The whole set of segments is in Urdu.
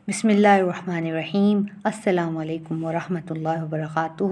بسم اللہ الرحمن الرحیم۔ السلام علیکم ورحمۃ اللہ وبرکاتہ۔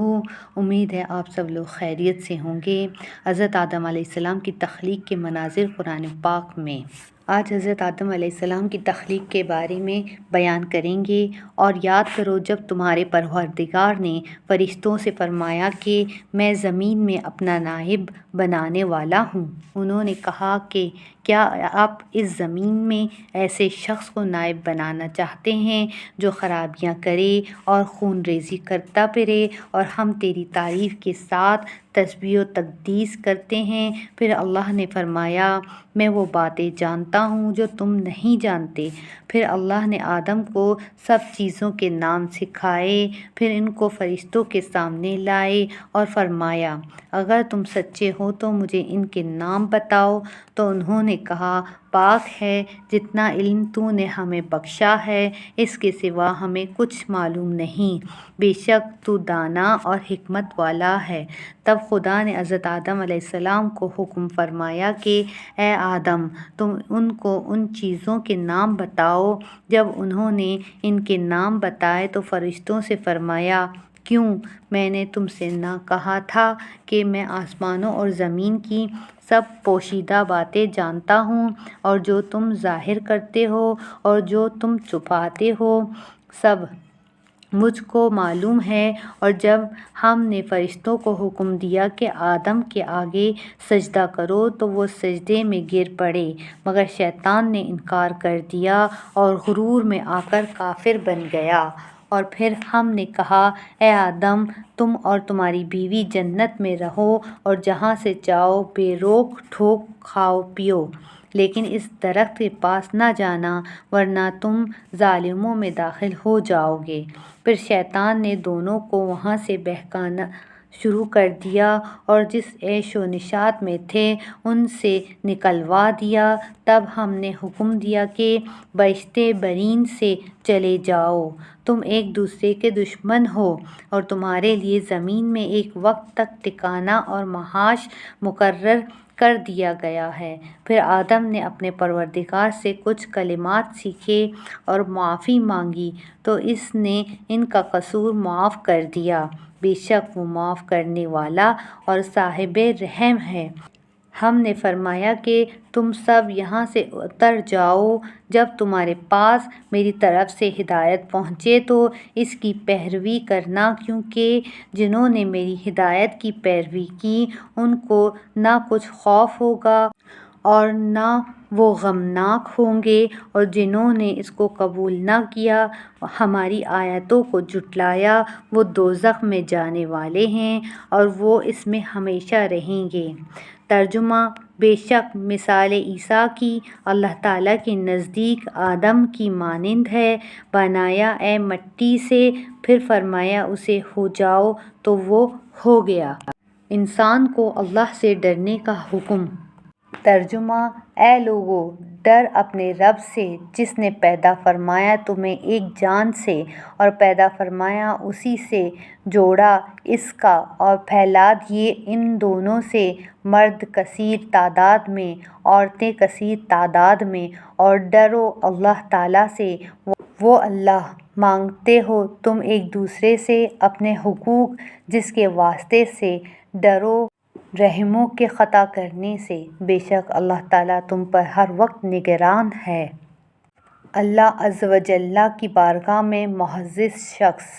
امید ہے آپ سب لوگ خیریت سے ہوں گے۔ حضرت آدم علیہ السلام کی تخلیق کے مناظر قرآن پاک میں آج حضرت آدم علیہ السلام کی تخلیق کے بارے میں بیان کریں گے۔ اور یاد کرو جب تمہارے پروردگار نے فرشتوں سے فرمایا کہ میں زمین میں اپنا نائب بنانے والا ہوں، انہوں نے کہا کہ کیا آپ اس زمین میں ایسے شخص کو نائب بنانا چاہتے ہیں جو خرابیاں کرے اور خون ریزی کرتا پھرے، اور ہم تیری تعریف کے ساتھ تسبیح و تقدیس کرتے ہیں۔ پھر اللہ نے فرمایا میں وہ باتیں جانتا ہوں جو تم نہیں جانتے۔ پھر اللہ نے آدم کو سب چیزوں کے نام سکھائے، پھر ان کو فرشتوں کے سامنے لائے اور فرمایا اگر تم سچے ہو تو مجھے ان کے نام بتاؤ۔ تو انہوں نے کہا پاک ہے جتنا علم تو نے ہمیں بخشا ہے، اس کے سوا ہمیں کچھ معلوم نہیں، بے شک تو دانا اور حکمت والا ہے۔ تب خدا نے حضرت آدم علیہ السلام کو حکم فرمایا کہ اے آدم تم ان کو ان چیزوں کے نام بتاؤ۔ جب انہوں نے ان کے نام بتائے تو فرشتوں سے فرمایا کیوں، میں نے تم سے نہ کہا تھا کہ میں آسمانوں اور زمین کی سب پوشیدہ باتیں جانتا ہوں، اور جو تم ظاہر کرتے ہو اور جو تم چھپاتے ہو سب مجھ کو معلوم ہے۔ اور جب ہم نے فرشتوں کو حکم دیا کہ آدم کے آگے سجدہ کرو تو وہ سجدے میں گر پڑے، مگر شیطان نے انکار کر دیا اور غرور میں آ کر کافر بن گیا۔ اور پھر ہم نے کہا اے آدم تم اور تمہاری بیوی جنت میں رہو اور جہاں سے چاہو بے روک ٹوک کھاؤ پیو، لیکن اس درخت کے پاس نہ جانا ورنہ تم ظالموں میں داخل ہو جاؤ گے۔ پھر شیطان نے دونوں کو وہاں سے بہکانا شروع کر دیا اور جس عیش و نشاط میں تھے ان سے نکلوا دیا۔ تب ہم نے حکم دیا کہ بہشت برین سے چلے جاؤ، تم ایک دوسرے کے دشمن ہو اور تمہارے لیے زمین میں ایک وقت تک ٹھکانہ اور معاش مقرر کر دیا گیا ہے۔ پھر آدم نے اپنے پروردگار سے کچھ کلمات سیکھے اور معافی مانگی تو اس نے ان کا قصور معاف کر دیا، بے شک وہ معاف کرنے والا اور صاحب رحم ہے۔ ہم نے فرمایا کہ تم سب یہاں سے اتر جاؤ، جب تمہارے پاس میری طرف سے ہدایت پہنچے تو اس کی پیروی کرنا، کیونکہ جنہوں نے میری ہدایت کی پیروی کی ان کو نہ کچھ خوف ہوگا اور نہ وہ غمناک ہوں گے، اور جنہوں نے اس کو قبول نہ کیا ہماری آیتوں کو جھٹلایا وہ دوزخ میں جانے والے ہیں اور وہ اس میں ہمیشہ رہیں گے۔ ترجمہ بے شک مثال عیسیٰ کی اللہ تعالیٰ کے نزدیک آدم کی مانند ہے، بنایا اے مٹی سے، پھر فرمایا اسے ہو جاؤ تو وہ ہو گیا۔ انسان کو اللہ سے ڈرنے کا حکم۔ ترجمہ اے لوگو ڈر اپنے رب سے جس نے پیدا فرمایا تمہیں ایک جان سے اور پیدا فرمایا اسی سے جوڑا اس کا اور پھیلا دیے ان دونوں سے مرد کثیر تعداد میں عورتیں کثیر تعداد میں، اور ڈرو اللہ تعالیٰ سے وہ اللہ مانگتے ہو تم ایک دوسرے سے اپنے حقوق، جس کے واسطے سے ڈرو رحموں کے خطا کرنے سے، بے شک اللہ تعالیٰ تم پر ہر وقت نگران ہے۔ اللہ عز و جل کی بارگاہ میں معزز شخص۔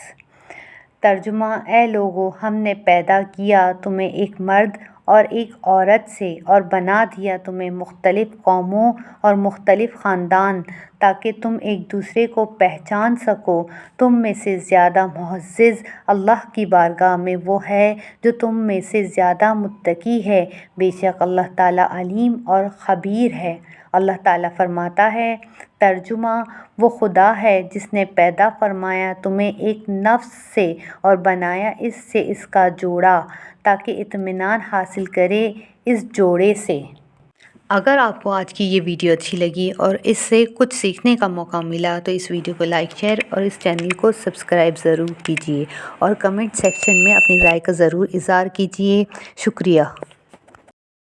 ترجمہ اے لوگو ہم نے پیدا کیا تمہیں ایک مرد اور ایک عورت سے اور بنا دیا تمہیں مختلف قوموں اور مختلف خاندان تاکہ تم ایک دوسرے کو پہچان سکو۔ تم میں سے زیادہ معزز اللہ کی بارگاہ میں وہ ہے جو تم میں سے زیادہ متقی ہے، بے شک اللہ تعالیٰ علیم اور خبیر ہے۔ اللہ تعالیٰ فرماتا ہے ترجمہ وہ خدا ہے جس نے پیدا فرمایا تمہیں ایک نفس سے اور بنایا اس سے اس کا جوڑا تاکہ اطمینان حاصل کرے اس جوڑے سے۔ اگر آپ کو آج کی یہ ویڈیو اچھی لگی اور اس سے کچھ سیکھنے کا موقع ملا تو اس ویڈیو کو لائک شیئر اور اس چینل کو سبسکرائب ضرور کیجیے اور کمنٹ سیکشن میں اپنی رائے کا ضرور اظہار کیجیے۔ شکریہ۔